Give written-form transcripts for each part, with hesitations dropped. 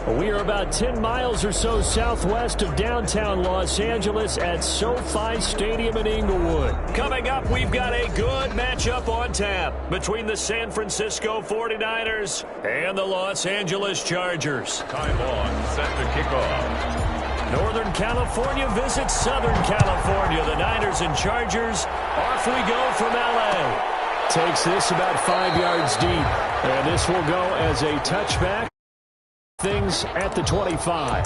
We are about 10 miles or so southwest of downtown Los Angeles at SoFi Stadium in Inglewood. Coming up, we've got a good matchup on tap between the San Francisco 49ers and the Los Angeles Chargers. Time on, set to kick off. Northern California visits Southern California. The Niners and Chargers. Off we go from L.A. Takes this about 5 yards deep. And this will go as a touchback. Things at the 25.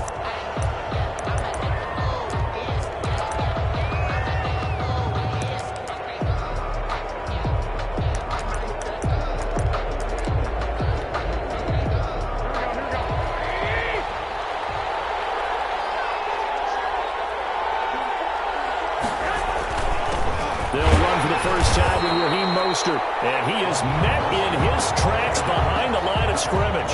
They'll run for the first time with Raheem Mostert, and he is met in his tracks behind the line of scrimmage.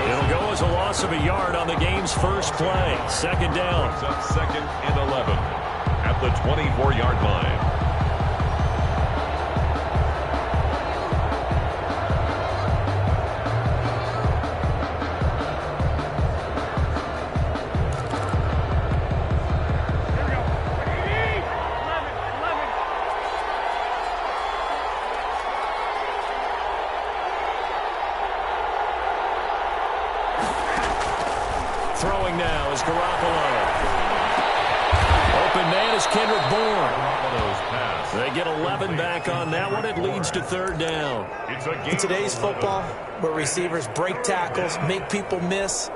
It'll go as a loss of a yard on the game's first play. Second down. It's up 2nd and 11 at the 24-yard line. Throwing now is Garoppolo. Open man is Kendrick Bourne. They get 11 back on that one. It leads to third down. In today's football, where receivers break tackles, make people miss,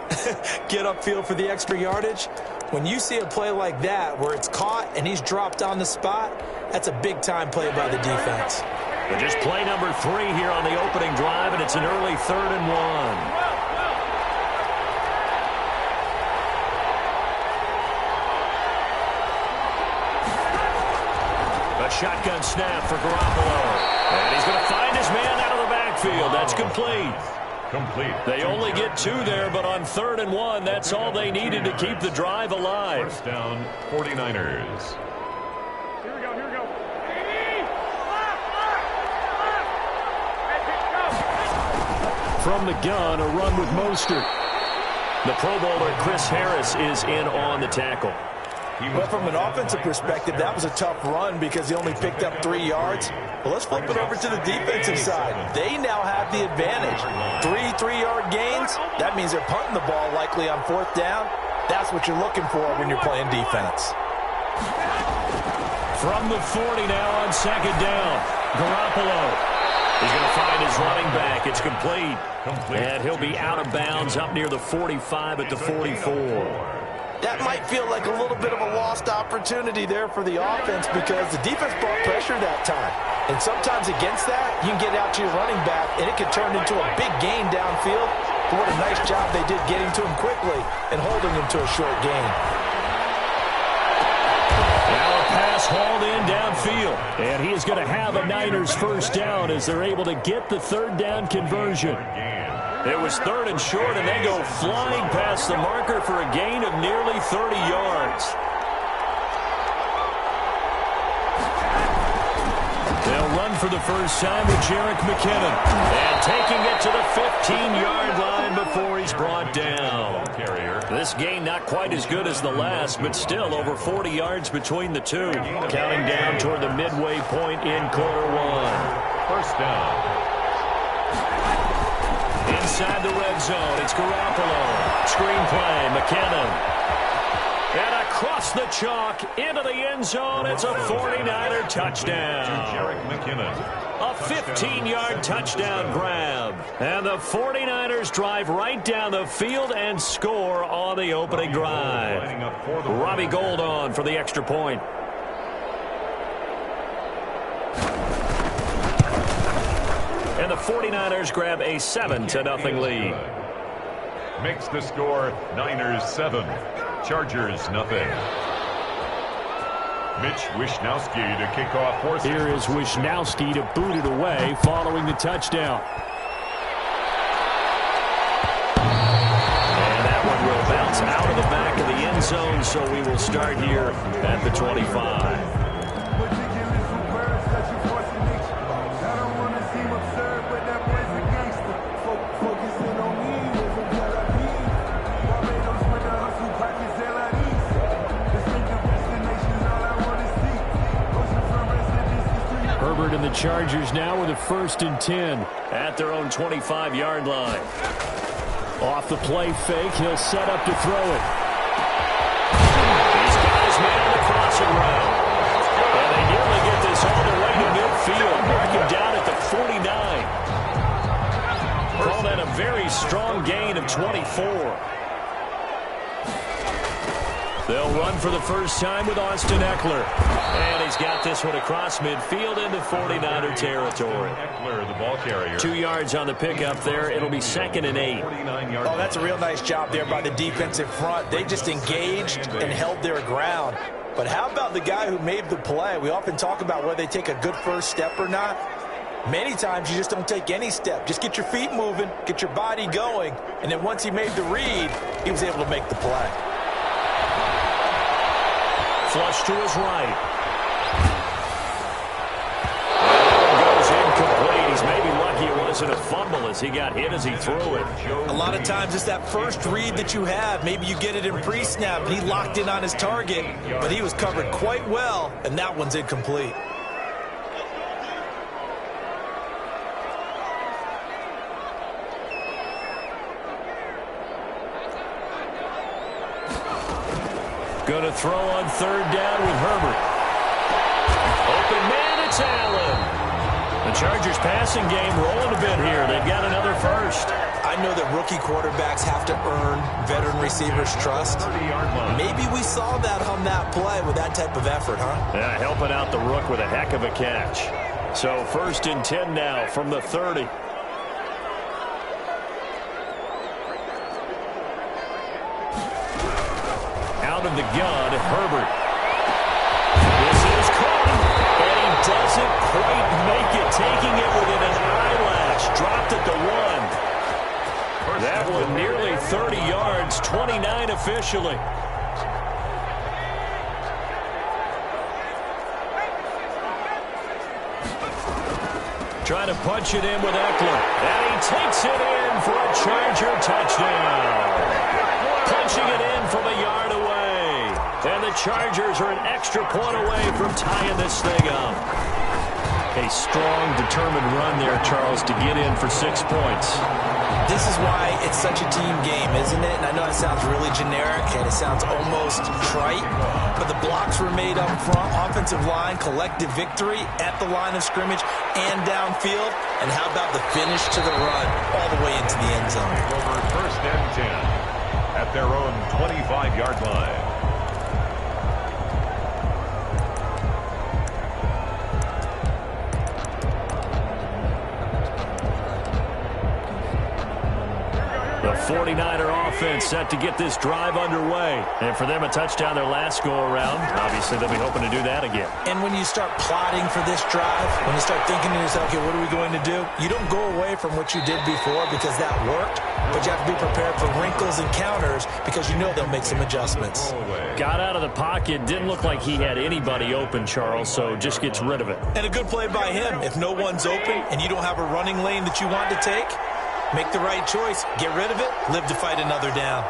get upfield for the extra yardage, when you see a play like that where it's caught and he's dropped on the spot, that's a big-time play by the defense. But just play number 3 here on the opening drive, and it's an early 3rd and 1. Shotgun snap for Garoppolo. And he's going to find his man out of the backfield. That's complete. They only get 2 there, but on 3rd and 1, that's all they needed to keep the drive alive. First down, 49ers. Here we go. From the gun, a run with Mostert. The Pro Bowler Chris Harris is in on the tackle. But from an offensive perspective, that was a tough run because he only picked up 3 yards. Well, let's flip it over to the defensive side. They now have the advantage. 3 3-yard gains. That means they're punting the ball likely on 4th down. That's what you're looking for when you're playing defense. From the 40 now on 2nd down. Garoppolo. He's going to find his running back. It's complete. And he'll be out of bounds up near the 45 at the 44. That might feel like a little bit of a lost opportunity there for the offense because the defense brought pressure that time. And sometimes against that, you can get out to your running back, and it could turn into a big gain downfield. But what a nice job they did getting to him quickly and holding him to a short gain. Now a pass hauled in downfield. And he is going to have a Niners first down as they're able to get the 3rd down conversion. It was 3rd and short, and they go flying past the marker for a gain of nearly 30 yards. They'll run for the first time with Jerick McKinnon. And taking it to the 15-yard line before he's brought down. This gain not quite as good as the last, but still over 40 yards between the two. Counting down toward the midway point in quarter 1. First down. Inside the red zone, it's Garoppolo. Screen play, McKinnon. And across the chalk, into the end zone, it's a 49er touchdown. Jerick McKinnon. A 15-yard touchdown grab. And the 49ers drive right down the field and score on the opening drive. Robbie Gould on for the extra point. And the 49ers grab a 7-0 lead. Makes the score Niners 7, Chargers nothing. Mitch Wishnowsky to kick off for. Here is Wishnowsky to boot it away following the touchdown. And that one will bounce out of the back of the end zone, so we will start here at the 25. Chargers now with a 1st and 10 at their own 25-yard line. Off the play fake, he'll set up to throw it. He's got his man on the crossing route. And they nearly get this all the way to midfield. Mark him down at the 49. Call that a very strong gain of 24. They'll run for the first time with Austin Eckler. And he's got this one across midfield into 49er territory. Eckler, the ball carrier. 2 yards on the pickup there. It'll be 2nd and 8. Oh, that's a real nice job there by the defensive front. They just engaged and held their ground. But how about the guy who made the play? We often talk about whether they take a good first step or not. Many times you just don't take any step. Just get your feet moving, get your body going, and then once he made the read, he was able to make the play. Flush to his right. Goes incomplete. He's maybe lucky it wasn't a fumble as he got hit as he threw it. A lot of times it's that first read that you have. Maybe you get it in pre-snap, and he locked in on his target, but he was covered quite well, and that one's incomplete. Going to throw on 3rd down with Herbert. Open man, it's Allen. The Chargers passing game rolling a bit here. They've got another first. I know that rookie quarterbacks have to earn veteran receivers' trust. Maybe we saw that on that play with that type of effort, huh? Yeah, helping out the rook with a heck of a catch. So 1st and 10 now from the 30. Out of the gun, Herbert. This is caught, and he doesn't quite make it, taking it within an eyelash. Dropped at the 1. That one nearly 30 yards, 29 officially. Trying to punch it in with Eckler, and he takes it in for a Charger touchdown. Punching it in from a yard away. And the Chargers are an extra point away from tying this thing up. A strong, determined run there, Charles, to get in for 6 points. This is why it's such a team game, isn't it? And I know it sounds really generic and it sounds almost trite, but the blocks were made up front, offensive line, collective victory at the line of scrimmage and downfield. And how about the finish to the run all the way into the end zone? Over 1st and 10 at their own 25-yard line. The 49er offense set to get this drive underway. And for them, a touchdown their last go-around. Obviously, they'll be hoping to do that again. And when you start plotting for this drive, when you start thinking to yourself, okay, what are we going to do? You don't go away from what you did before because that worked, but you have to be prepared for wrinkles and counters because you know they'll make some adjustments. Got out of the pocket. Didn't look like he had anybody open, Charles, so just gets rid of it. And a good play by him. If no one's open and you don't have a running lane that you want to take, make the right choice. Get rid of it. Live to fight another down.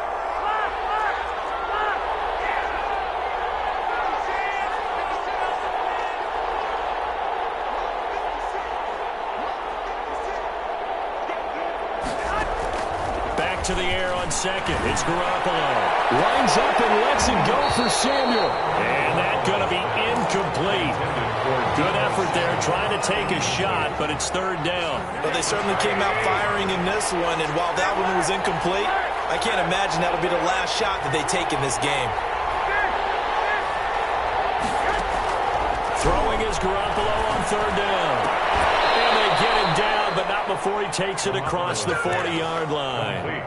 Back to the air on 2nd. It's Garoppolo. Lines up and lets it go for Samuel. And that's going to be incomplete. Good effort there, trying to take a shot, but it's 3rd down. But they certainly came out firing in this one, and while that one was incomplete, I can't imagine that'll be the last shot that they take in this game. Throwing is Garoppolo on 3rd down. And they get him down, but not before he takes it across the 40-yard line.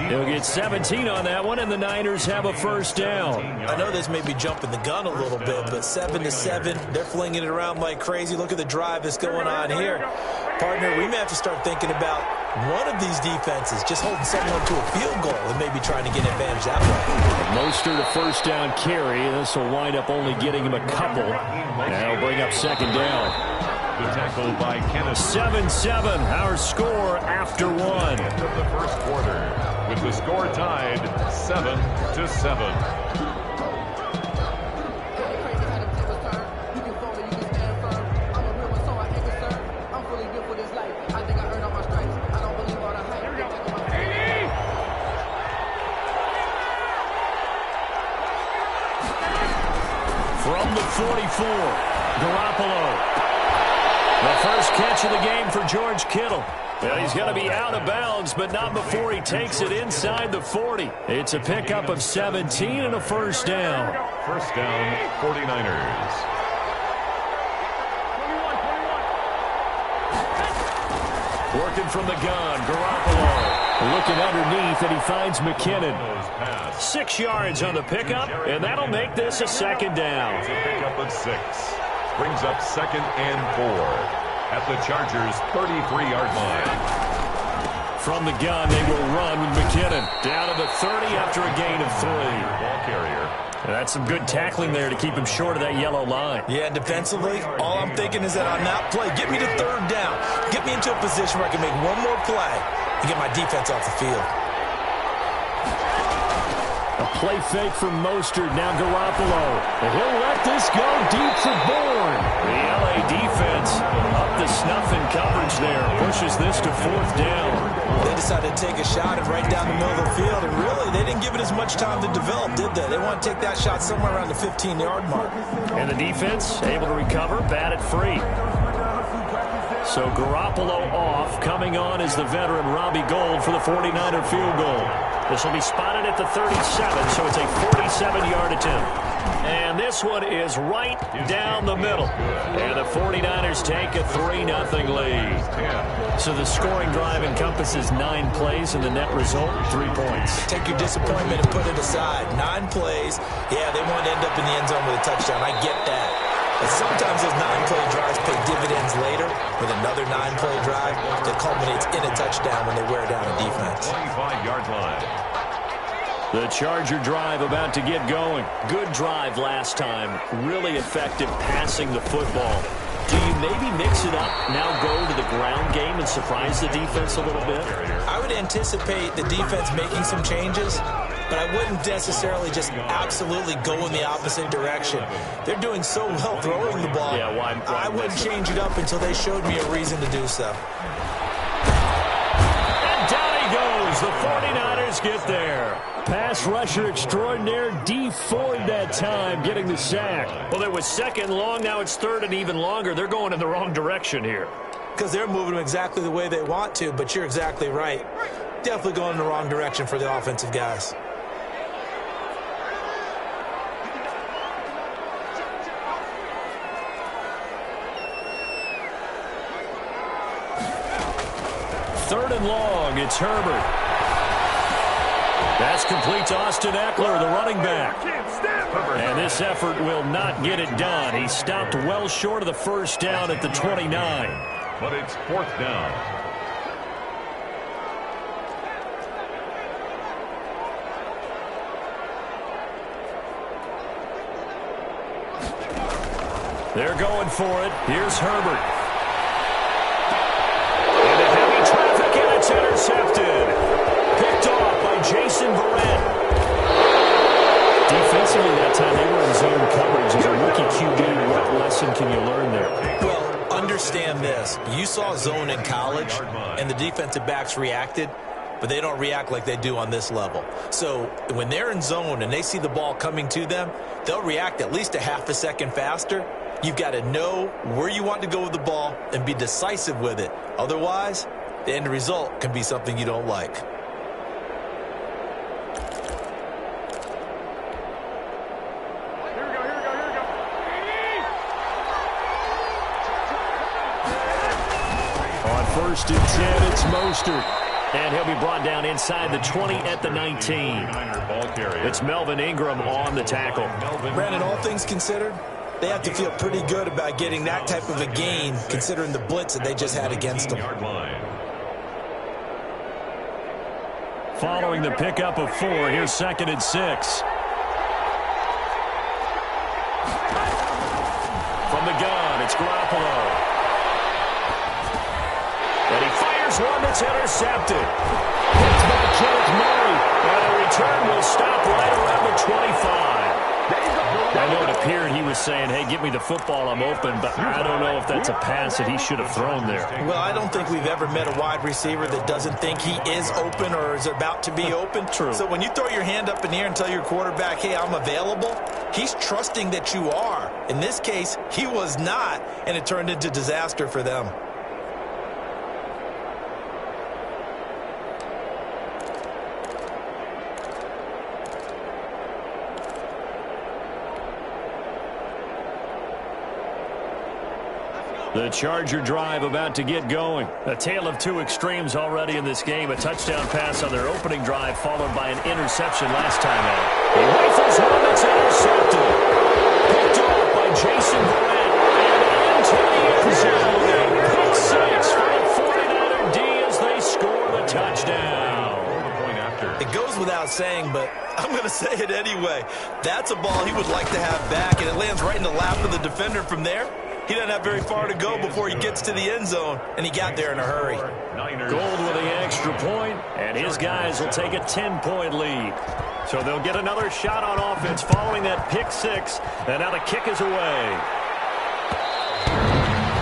He'll get 17 on that one, and the Niners have a 1st down. I know this may be jumping the gun a little bit, but 7-7, they're flinging it around like crazy. Look at the drive that's going on here. Partner, we may have to start thinking about one of these defenses just holding someone to a field goal and maybe trying to get advantage that way. Mostert a 1st down carry. This will wind up only getting him a couple. Now he'll bring up 2nd down. The tackle by Kenneth. 7-7, our score after 1. End of the 1st quarter, with the score tied 7-7. the 44. Garoppolo. The first catch of the game for George Kittle. And he's going to be out of bounds, but not before he takes it inside the 40. It's a pickup of 17 and a first down. First down, 49ers. 21. Working from the gun, Garoppolo. Looking underneath, and he finds McKinnon. 6 yards on the pickup, and that'll make this a second down. It's a pickup of 6. Brings up 2nd and 4 at the Chargers' 33-yard line. From the gun, they will run with McKinnon. Down to the 30 after a gain of 3. Ball carrier. That's some good tackling there to keep him short of that yellow line. Yeah, defensively, all I'm thinking is that on that play, get me to 3rd down. Get me into a position where I can make one more play and get my defense off the field. A play fake from Mostert, now Garoppolo. And he'll let this go deep for Bourne. The L.A. defense up to snuff in coverage there. Pushes this to 4th down. They decided to take a shot and right down the middle of the field, and really, they didn't give it as much time to develop, did they? They want to take that shot somewhere around the 15-yard mark. And the defense able to recover, batted free. So Garoppolo off. Coming on is the veteran Robbie Gould for the 49er field goal. This will be spotted at the 37, so it's a 47-yard attempt. And this one is right down the middle. And the 49ers take a 3-0 lead. So the scoring drive encompasses 9 plays, and the net result, 3 points. Take your disappointment and put it aside. 9 plays. Yeah, they want to end up in the end zone with a touchdown. I get that. But sometimes those 9-play drives pay dividends later with another 9-play drive that culminates in a touchdown when they wear down a defense. 25-yard line. The Charger drive about to get going. Good drive last time. Really effective passing the football. Do you maybe mix it up, now go to the ground game and surprise the defense a little bit? I would anticipate the defense making some changes, but I wouldn't necessarily just absolutely go in the opposite direction. They're doing so well throwing the ball. Yeah, why I wouldn't change it up until they showed me a reason to do so. And down he goes. The 49ers get there. Pass rusher extraordinaire, D Ford that time, getting the sack. Well, it was 2nd long, now it's 3rd and even longer. They're going in the wrong direction here. Because they're moving them exactly the way they want to, but you're exactly right. Definitely going in the wrong direction for the offensive guys. Third and long, it's Herbert. That's complete to Austin Eckler, the running back. And this effort will not get it done. He stopped well short of the first down at the 29. But it's 4th down. They're going for it. Here's Herbert. And a heavy traffic, and it's intercepted. Picked off by Jason Verrett. Defensively that time, they were in zone coverage. As a rookie QB, what lesson can you learn there? Well, understand this. You saw zone in college, and the defensive backs reacted, but they don't react like they do on this level. So when they're in zone and they see the ball coming to them, they'll react at least a half a second faster. You've got to know where you want to go with the ball and be decisive with it. Otherwise, the end result can be something you don't like. First and 10, it's Mostert. And he'll be brought down inside the 20 at the 19. It's Melvin Ingram on the tackle. Brandon, all things considered, they have to feel pretty good about getting that type of a gain, considering the blitz that they just had against them. Following the pickup of 4, here's 2nd and 6. From the gun, it's Garoppolo. And he fires one that's intercepted. It's by Jarek Murray. And the return will stop right around the 25. I know it appeared he was saying, hey, give me the football, I'm open, but I don't know if that's a pass that he should have thrown there. Well, I don't think we've ever met a wide receiver that doesn't think he is open or is about to be open. True. So when you throw your hand up in the air and tell your quarterback, hey, I'm available, he's trusting that you are. In this case, he was not, and it turned into disaster for them. The Charger drive about to get going. A tale of two extremes already in this game. A touchdown pass on their opening drive, followed by an interception last time out. He rifles one that's intercepted. Picked off by Jason Verrett. And into the end zone. Pick six for the 49er D as they score the touchdown. It goes without saying, but I'm going to say it anyway. That's a ball he would like to have back, and it lands right in the lap of the defender from there. He doesn't have very far to go before he gets to the end zone, and he got there in a hurry. Gold with the extra point, and his guys will take a 10-point lead. So they'll get another shot on offense following that pick six, and now the kick is away.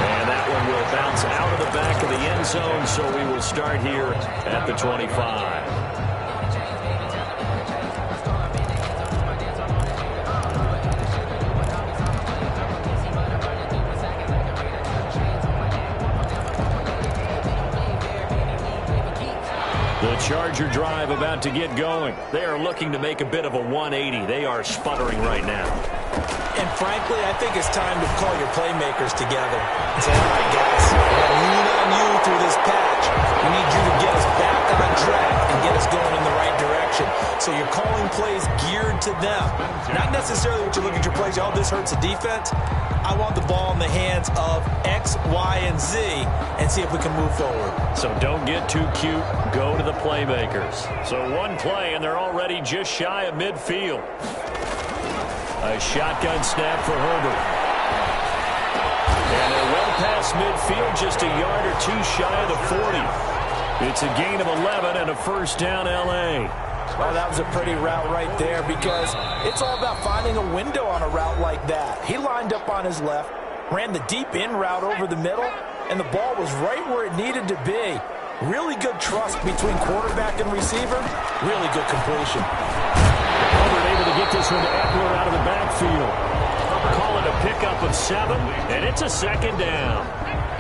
And that one will bounce out of the back of the end zone, so we will start here at the 25. The Charger drive about to get going. They are looking to make a bit of a 180. They are sputtering right now. And frankly, I think it's time to call your playmakers together and say, all right, guys, we're going to lean on you through this patch. We need you to get us back on track and get us going in the right direction. So you're calling plays geared to them. Not necessarily what you look at your plays, oh, this hurts the defense. I want the ball in the hands of X, Y, and Z and see if we can move forward. So don't get too cute. Go to the playmakers. So one play, and they're already just shy of midfield. A shotgun snap for Herbert. And they're well past midfield, just a yard or two shy of the 40. It's a gain of 11 and a first down, L.A. Well, that was a pretty route right there because it's all about finding a window on a route like that. He lined up on his left, ran the deep in route over the middle, and the ball was right where it needed to be. Really good trust between quarterback and receiver. Really good completion. Herbert able to get this one to Eckler out of the backfield. Call it a pickup of 7, and it's a second down.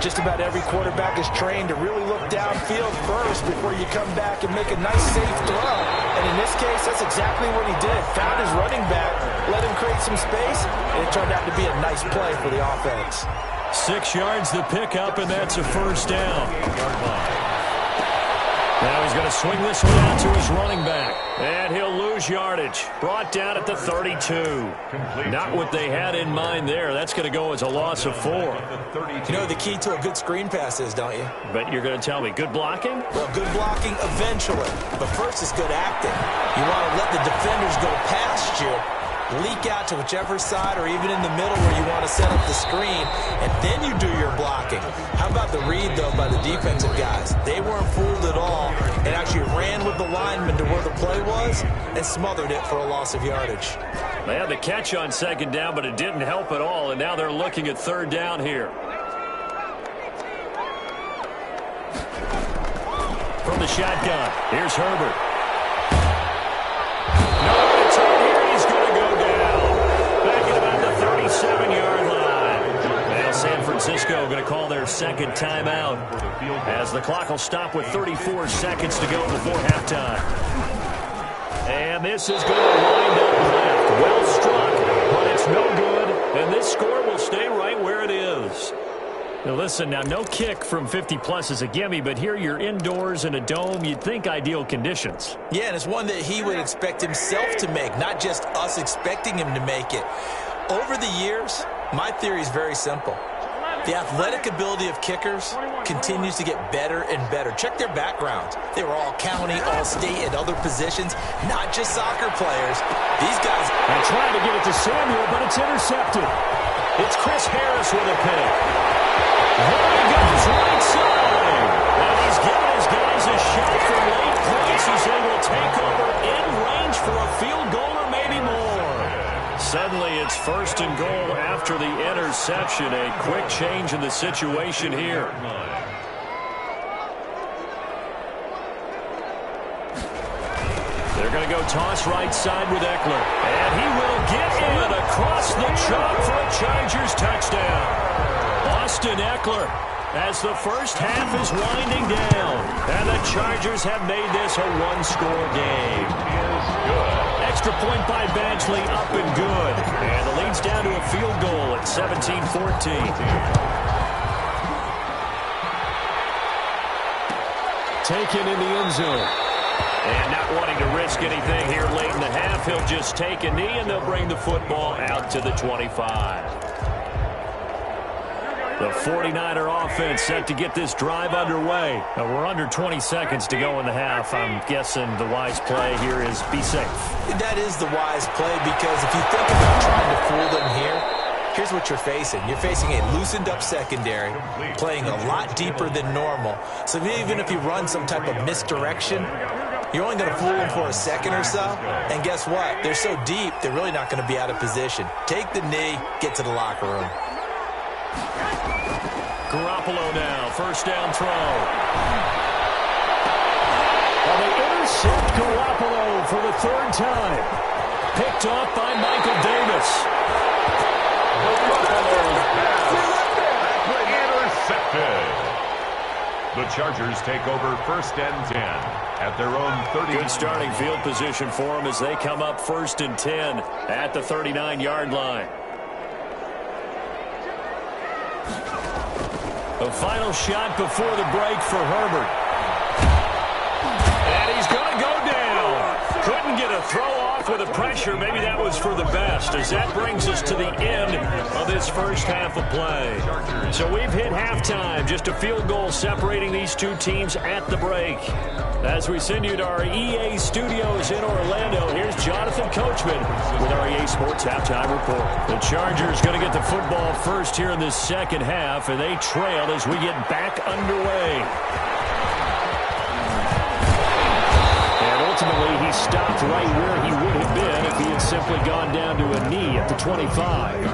Just about every quarterback is trained to really look downfield first before you come back and make a nice, safe throw. And in this case, that's exactly what he did. Found his running back, let him create some space, and it turned out to be a nice play for the offense. 6 yards the pickup, and that's a first down. Now he's going to swing this one out to his running back. And he'll lose yardage. Brought down at the 32. Not what they had in mind there. That's going to go as a loss of 4. You know the key to a good screen pass is, don't you? But you're going to tell me, good blocking? Well, good blocking eventually. But first it's good acting. You want to let the defenders go past you, leak out to whichever side or even in the middle where you want to set up the screen, and then you do your blocking. How about the read, though, by the defensive guys? They weren't fooled at all and actually ran with the lineman to where the play was and smothered it for a loss of yardage. They had the catch on second down, but it didn't help at all, and now they're looking at third down here. From the shotgun, here's Herbert. San Francisco going to call their second timeout as the clock will stop with 34 seconds to go before halftime. And this is going to wind up left. Well struck, but it's no good. And this score will stay right where it is. Now listen, now no kick from 50-plus is a gimme, but here you're indoors in a dome. You'd think ideal conditions. Yeah, and it's one that he would expect himself to make, not just us expecting him to make it. Over the years, my theory is very simple. The athletic ability of kickers continues to get better and better. Check their backgrounds. They were all county, all state, and other positions, not just soccer players. These guys are trying to get it to Samuel, but it's intercepted. It's Chris Harris with a pick. There he goes, right side. And he's giving his guys a shot for late points as they will take over in range for a field goal or maybe more. Suddenly first and goal after the interception. A quick change in the situation here. They're going to go toss right side with Eckler. And he will get in across the chalk for a Chargers touchdown. Austin Eckler, as the first half is winding down. And the Chargers have made this a one-score game. Extra point by Badgley, up and good. And the lead's down to a field goal at 17-14. Taken in the end zone. And not wanting to risk anything here late in the half, he'll just take a knee, and they'll bring the football out to the 25. The 49er offense set to get this drive underway. We're under 20 seconds to go in the half. I'm guessing the wise play here is be safe. That is the wise play, because if you think about trying to fool them here, here's what you're facing. You're facing a loosened-up secondary, playing a lot deeper than normal. So even if you run some type of misdirection, you're only going to fool them for a second or so. And guess what? They're so deep, they're really not going to be out of position. Take the knee, get to the locker room. Garoppolo now, first down throw. And they intercept Garoppolo for the third time. Picked off by Michael Davis. Intercepted. The Chargers take over first and 10 at their own 30. Good starting field position for them as they come up first and 10 at the 39-yard line. The final shot before the break for Herbert. And he's going to go down. Couldn't get a throw off with the pressure. Maybe that was for the best, as that brings us to the end of this first half of play. So we've hit halftime. Just a field goal separating these two teams at the break. As we send you to our EA studios in Orlando, here's Jonathan Coachman with our EA Sports Halftime Report. The Chargers going to get the football first here in this second half, and they trail as we get back underway. And ultimately, he stopped right where he would have been if he had simply gone down to a knee at the 25.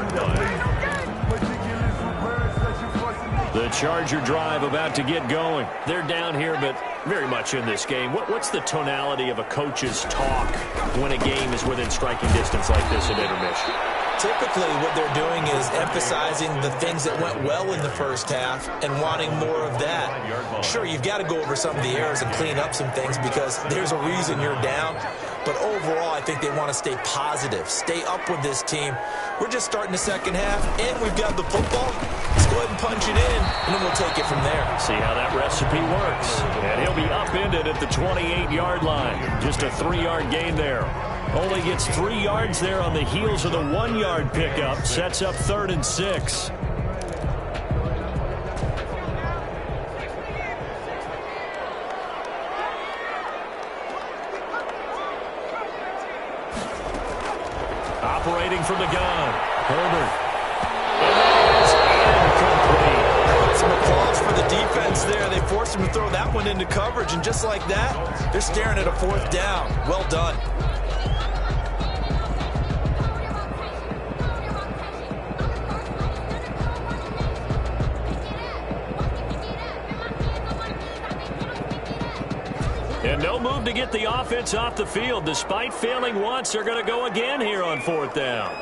The Charger drive about to get going. They're down here, but very much in this game. What's the tonality of a coach's talk when a game is within striking distance like this at intermission? Typically, what they're doing is emphasizing the things that went well in the first half and wanting more of that. Sure, you've got to go over some of the errors and clean up some things because there's a reason you're down. But overall, I think they want to stay positive, stay up with this team. We're just starting the second half, and we've got the football. Let's go ahead and punch it in, and then we'll take it from there. See how that recipe works. And he'll be upended at the 28-yard line. Just a 3-yard gain there. Only gets 3 yards there on the heels of the 1-yard pickup. Sets up 3rd and 6. Operating from the gun, Herbert. And that is incomplete. Some applause for the defense there. They forced him to throw that one into coverage, and just like that, they're staring at a 4th down. Well done. And no move to get the offense off the field. Despite failing once, they're going to go again here on 4th down.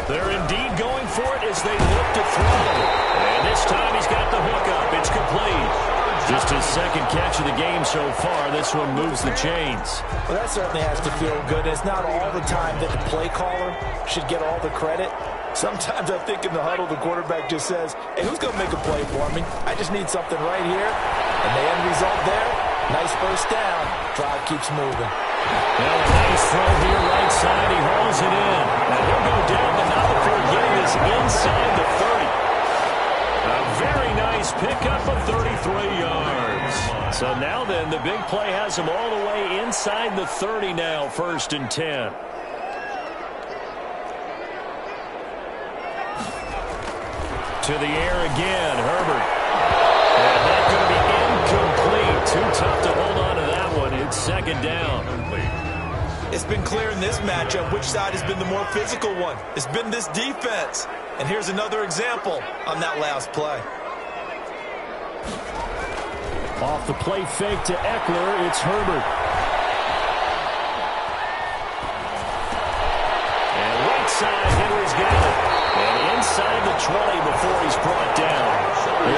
They're indeed going for it as they look to throw. And this time he's got the hook up. It's complete. Just his second catch of the game so far. This one moves the chains. Well, that certainly has to feel good. It's not all the time that the play caller should get all the credit. Sometimes I think in the huddle, the quarterback just says, hey, who's going to make a play for me? I just need something right here. And the end result there, nice first down. Drive keeps moving. Well, a nice throw here right side. He hauls it in. And he'll go down, but not before getting this inside the 30. A very nice pickup of 33 yards. So now then, the big play has him all the way inside the 30 now, 1st and 10. To the air again, Herbert. And that's going to be incomplete. Too tough to hold on to that one. It's 2nd down. It's been clear in this matchup which side has been the more physical one. It's been this defense. And here's another example on that last play. Off the play fake to Eckler, it's Herbert. And right side, Henry's got it. And inside the 20 before he's brought down.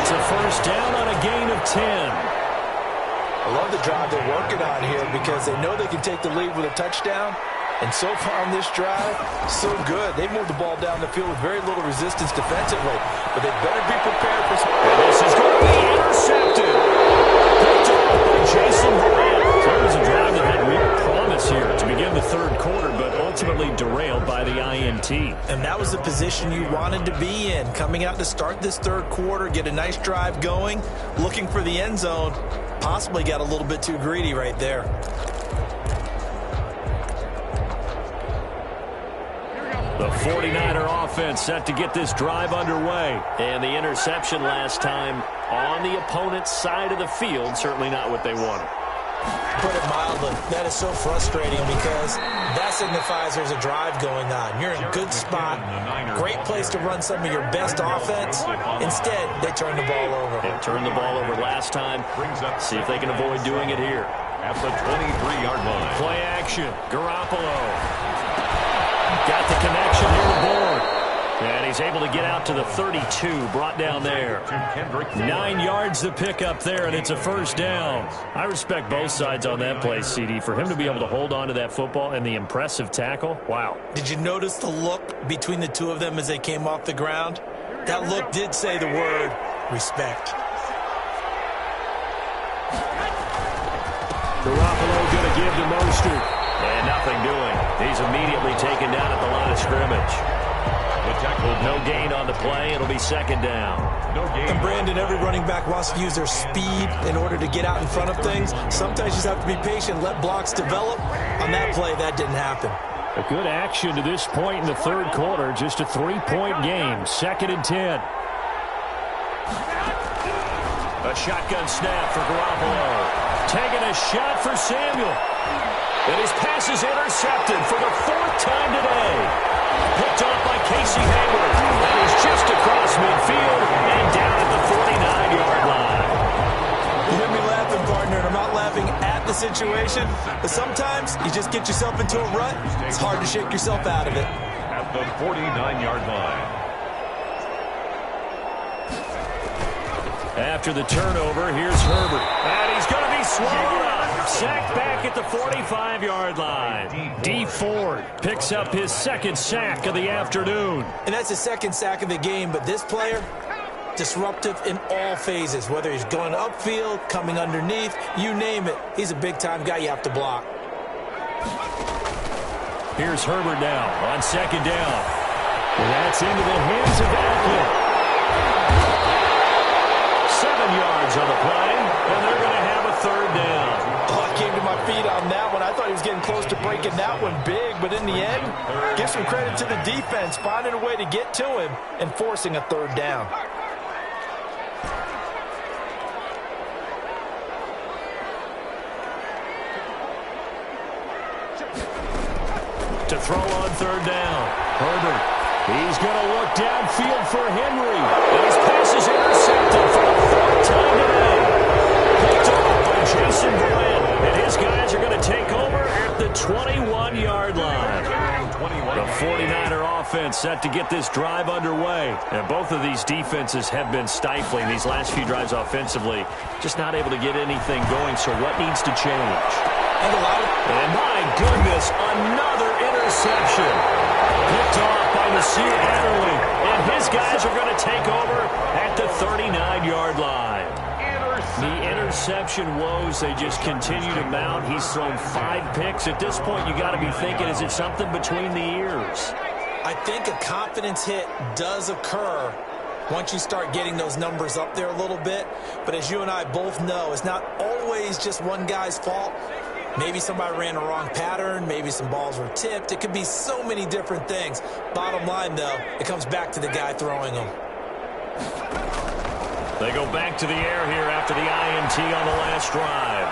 It's a first down on a gain of 10. I love the drive they're working on here because they know they can take the lead with a touchdown. And so far on this drive, so good. They've moved the ball down the field with very little resistance defensively. But they better be prepared for some... And this is going to be intercepted. Picked off by Jason Durant. So it was a drive that had real promise here to begin the third quarter, but ultimately derailed by the INT. And that was the position you wanted to be in. Coming out to start this third quarter, get a nice drive going, looking for the end zone. Possibly got a little bit too greedy right there. The 49er offense set to get this drive underway. And the interception last time on the opponent's side of the field, certainly not what they wanted. Put it mildly, that is so frustrating because that signifies there's a drive going on. You're in a good spot, great place to run some of your best offense. Instead, they turn the ball over. They turned the ball over last time. See if they can avoid doing it here. At the 23-yard line. Play action, Garoppolo. Got the connection near the board. And he's able to get out to the 32, brought down there. 9 yards to pick up there, and it's a first down. I respect both sides on that play, CD. For him to be able to hold on to that football and the impressive tackle, wow. Did you notice the look between the two of them as they came off the ground? That look did say the word respect. Garoppolo going to give to Mostert. And nothing doing. He's immediately taken down at the line of scrimmage. No gain on the play. It'll be second down. And Brandon, every running back wants to use their speed in order to get out in front of things. Sometimes you just have to be patient, let blocks develop. On that play, that didn't happen. A good action to this point in the third quarter. Just a 3-point game. Second and 10. A shotgun snap for Garoppolo. Taking a shot for Samuel. And his pass is intercepted for the fourth time today. Picked off by Casey Hayward. And he's just across midfield and down at the 49-yard line. You hear me laughing, partner, and I'm not laughing at the situation. But sometimes you just get yourself into a rut. It's hard to shake yourself out of it. At the 49-yard line. After the turnover, here's Herbert. And he's going to be swallowed up. Sacked back at the 45-yard line. D. Ford picks up his second sack of the afternoon. And that's his second sack of the game, but this player, disruptive in all phases. Whether he's going upfield, coming underneath, you name it. He's a big-time guy you have to block. Here's Herbert now on second down. And that's into the hands of Eckler. 7 yards on the play, and they're going to have a third down. Oh, I came to my feet on that one. I thought he was getting close to breaking that one big, but in the end, give some credit to the defense, finding a way to get to him and forcing a third down. To throw on third down, Herbert. He's going to look downfield for Henry. And his pass is intercepted for the fourth time today. Picked off by Jason Durant. And his guys are going to take over at the 21-yard line. The 49er offense set to get this drive underway. And both of these defenses have been stifling these last few drives offensively. Just not able to get anything going. So what needs to change? And my goodness, another interception. Picked off by Nasir Adderley. And his guys are going to take over at the 39-yard line. The interception woes, they just continue to mount. He's thrown 5 picks. At this point, you got to be thinking, is it something between the ears? I think a confidence hit does occur once you start getting those numbers up there a little bit. But as you and I both know, it's not always just one guy's fault. Maybe somebody ran a wrong pattern. Maybe some balls were tipped. It could be so many different things. Bottom line, though, it comes back to the guy throwing them. They go back to the air here after the INT on the last drive.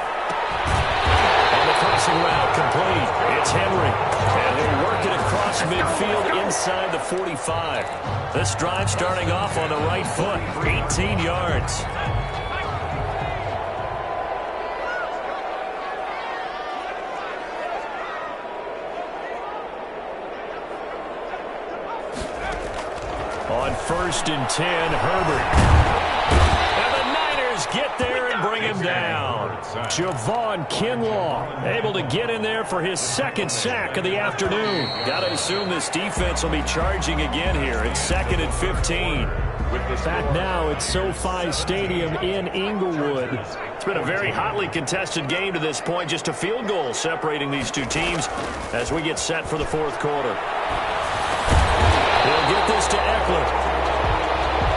And the crossing route complete. It's Henry. And he'll work it across midfield inside the 45. This drive starting off on the right foot. 18 yards. On 1st and 10, Herbert. And the Niners get there and bring him down. Javon Kinlaw able to get in there for his 2nd sack of the afternoon. Got to assume this defense will be charging again here. It's 2nd and 15. Back now at SoFi Stadium in Inglewood. It's been a very hotly contested game to this point. Just a field goal separating these two teams as we get set for the 4th quarter. He'll get this to Eckler.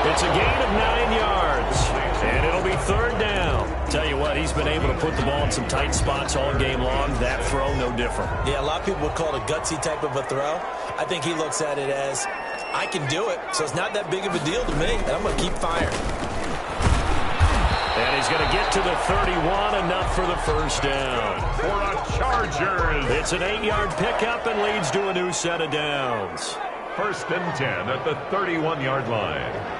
It's a gain of 9 yards, and it'll be 3rd down. Tell you what, he's been able to put the ball in some tight spots all game long. That throw, no different. Yeah, a lot of people would call it a gutsy type of a throw. I think he looks at it as, I can do it, so it's not that big of a deal to me, and I'm going to keep firing. And he's going to get to the 31, enough for the 1st down. For the Chargers. It's an 8-yard pickup and leads to a new set of downs. 1st and 10 at the 31-yard line.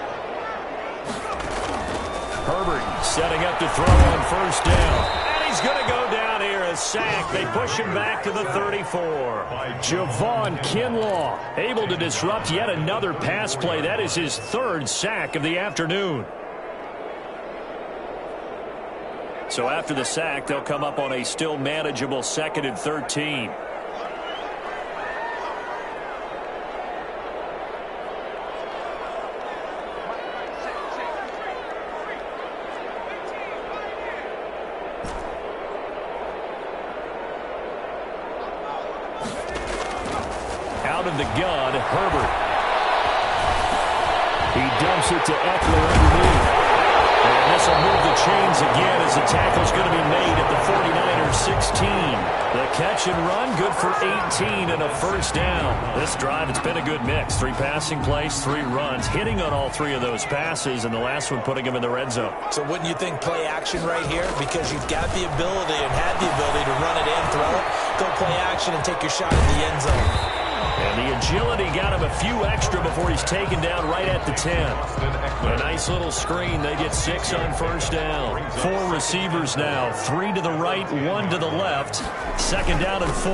Herbert setting up to throw on 1st down. And he's going to go down here, a sack. They push him back to the 34. Javon Kinlaw able to disrupt yet another pass play. That is his 3rd sack of the afternoon. So after the sack, they'll come up on a still manageable 2nd and 13. Out of the gun, Herbert. He dumps it to Eckler underneath. And this will move the chains again as the tackle's going to be made at the 49ers 16. The catch and run, good for 18 and a 1st down. This drive, it's been a good mix. 3 passing plays, 3 runs, hitting on all 3 of those passes, and the last one putting him in the red zone. So wouldn't you think play action right here? Because you've got the ability and had the ability to run it in, throw it, go play action and take your shot at the end zone. And the agility got him a few extra before he's taken down right at the 10. A nice little screen. They get 6 on 1st down. 4 receivers now. 3 to the right, 1 to the left. 2nd down and 4.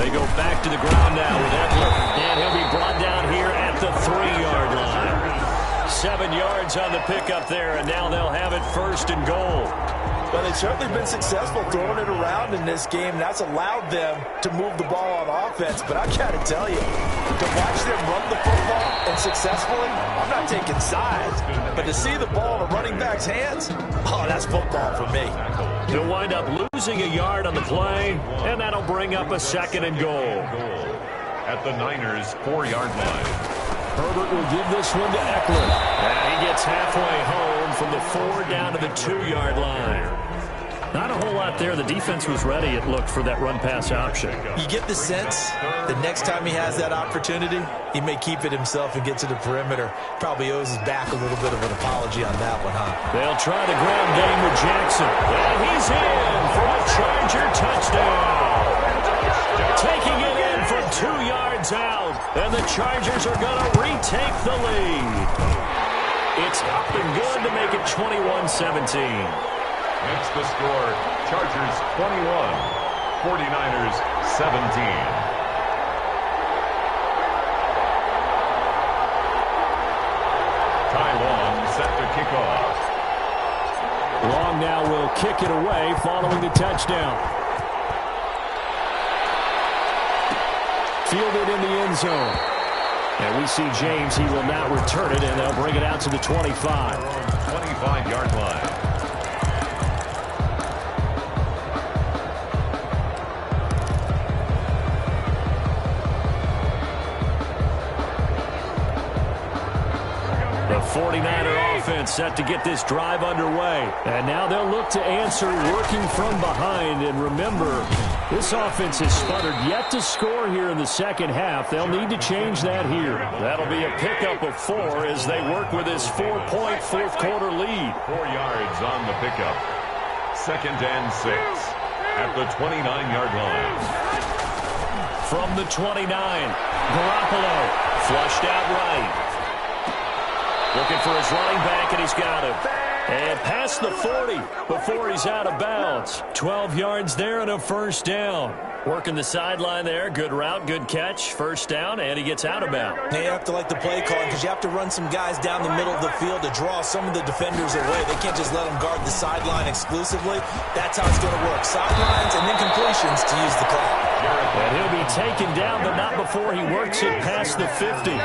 They go back to the ground now with Eckler. And he'll be brought down here at the 3-yard line. 7 yards on the pickup there, and now they'll have it 1st and goal. Well, they've certainly been successful throwing it around in this game. That's allowed them to move the ball on offense. But I got to tell you, to watch them run the football and successfully, I'm not taking sides. But to see the ball in a running back's hands, oh, that's football for me. He'll wind up losing a yard on the play, and that'll bring up a 2nd and goal. At the Niners' 4-yard line. Herbert will give this one to Eckler. And he gets halfway home from the 4 down to the 2-yard line. Not a whole lot there. The defense was ready, it looked, for that run-pass option. You get the sense the next time he has that opportunity, he may keep it himself and get to the perimeter. Probably owes his back a little bit of an apology on that one, huh? They'll try the ground game with Jackson. And he's in for a Charger touchdown. Taking it in from 2 yards out. And the Chargers are going to retake the lead. It's up and good to make it 21-17. Makes the score Chargers 21, 49ers 17. Ty Long set to kick off. Long now will kick it away following the touchdown. Fielded in the end zone. And we see James, he will now return it, and they'll bring it out to the 25. 25-yard line. The 49er offense set to get this drive underway. And now they'll look to answer working from behind. And remember, this offense has sputtered yet to score here in the 2nd half. They'll need to change that here. That'll be a pickup of 4 as they work with this 4-point 4th quarter lead. 4 yards on the pickup. 2nd and 6. at the 29-yard line. From the 29, Garoppolo flushed out right. Looking for his running back, and he's got him. And past the 40 before he's out of bounds. 12 yards there and a first down. Working the sideline there. Good route, good catch. First down, and he gets out of bounds. You have to like the play call because you have to run some guys down the middle of the field to draw some of the defenders away. They can't just let them guard the sideline exclusively. That's how it's going to work. Sidelines and then completions to use the clock. And he'll be taken down, but not before he works it past the 50.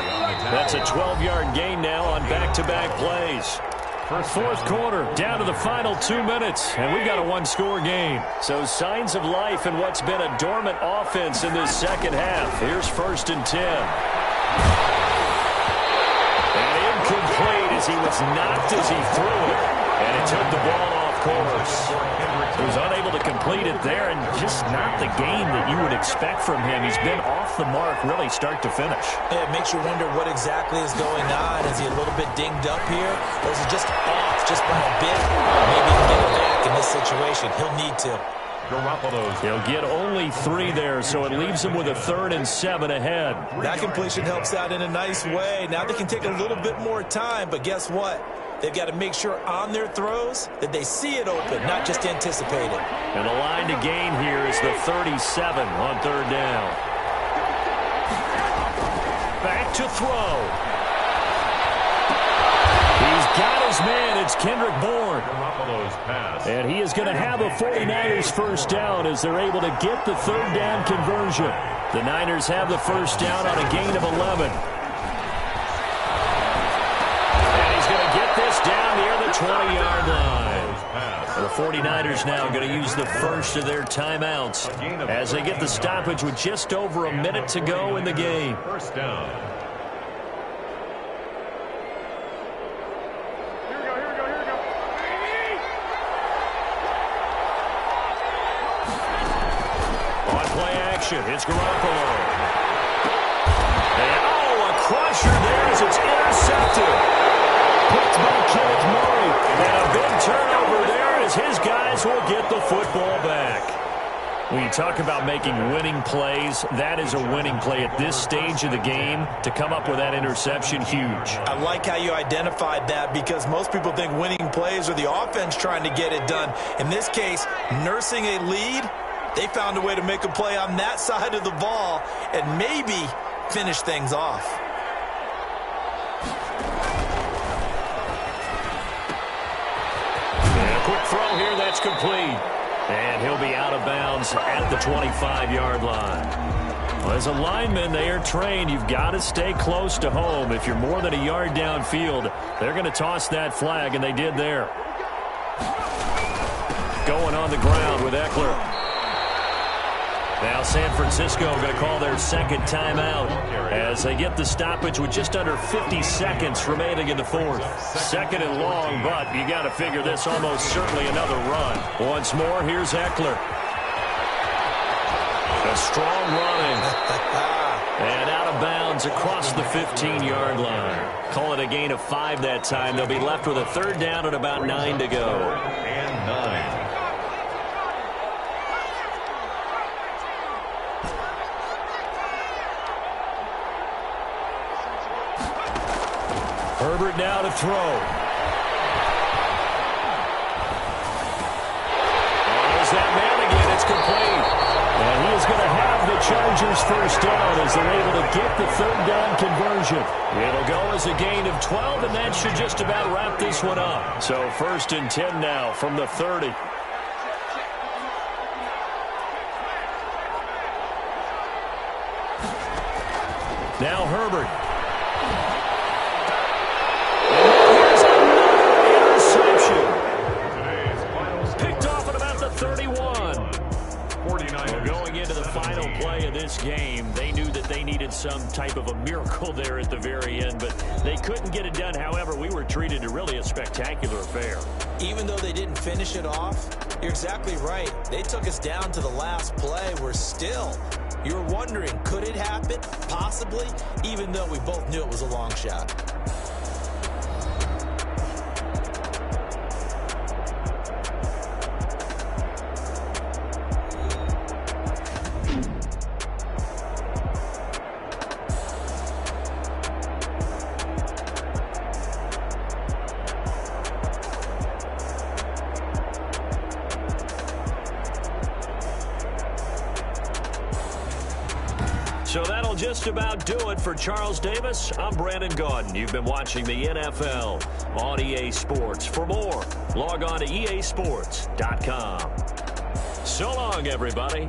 That's a 12-yard gain now on back-to-back plays. Fourth quarter, down to the final 2 minutes, and we've got a one-score game. So signs of life in what's been a dormant offense in this second half. Here's 1st and 10. And incomplete as he was knocked as he threw it, and it took the ball off course. He was unable to complete it there, and just not the game that you would expect from him. He's been off the mark really start to finish. Yeah, it makes you wonder what exactly is going on. Is he a little bit dinged up here, or is he just off just by a bit? Maybe he can get it back in this situation. He'll need to. He'll get only 3 there, so it leaves him with a 3rd and 7 ahead. That completion helps out in a nice way. Now they can take a little bit more time, but guess what? They've got to make sure on their throws that they see it open, not just anticipate it. And the line to gain here is the 37 on 3rd down. Back to throw. He's got his man. It's Kendrick Bourne. And he is going to have a 49ers first down as they're able to get the 3rd down conversion. The Niners have the first down on a gain of 11. This down near the 20-yard line. The 49ers now going to use the first of their timeouts as they get the stoppage with just over a minute to go in the game. First down. On play action, it's Garoppolo. And a crusher there as it's intercepted. Picked by Kenneth Murray. And a big turnover there as his guys will get the football back. When you talk about making winning plays, that is a winning play at this stage of the game. To come up with that interception, huge. I like how you identified that because most people think winning plays are the offense trying to get it done. In this case, nursing a lead, they found a way to make a play on that side of the ball and maybe finish things off. Quick throw here, that's complete. And he'll be out of bounds at the 25-yard line. Well, as a lineman, they are trained. You've got to stay close to home. If you're more than a yard downfield, they're going to toss that flag, and they did there. Going on the ground with Eckler. Now San Francisco going to call their second timeout as they get the stoppage with just under 50 seconds remaining in the fourth. Second and long, but you got to figure this almost certainly another run. Once more, here's Eckler. A strong running. And out of bounds across the 15-yard line. Call it a gain of 5 that time. They'll be left with a 3rd down and about 9 to go. And 9. Herbert now to throw. There's that man again. It's complete. And he is going to have the Chargers first down as they're able to get the 3rd down conversion. It'll go as a gain of 12, and that should just about wrap this one up. So 1st and 10 now from the 30. Now Herbert. Game, they knew that they needed some type of a miracle there at the very end, but they couldn't get it done. However, we were treated to really a spectacular affair. Even though they didn't finish it off, you're exactly right. They took us down to the last play. We're still, you're wondering, could it happen? Possibly, even though we both knew it was a long shot. that'll just about do it for Charles Davis. I'm Brandon Gaudin. You've been watching the NFL on EA Sports. For more, log on to easports.com. So long, everybody.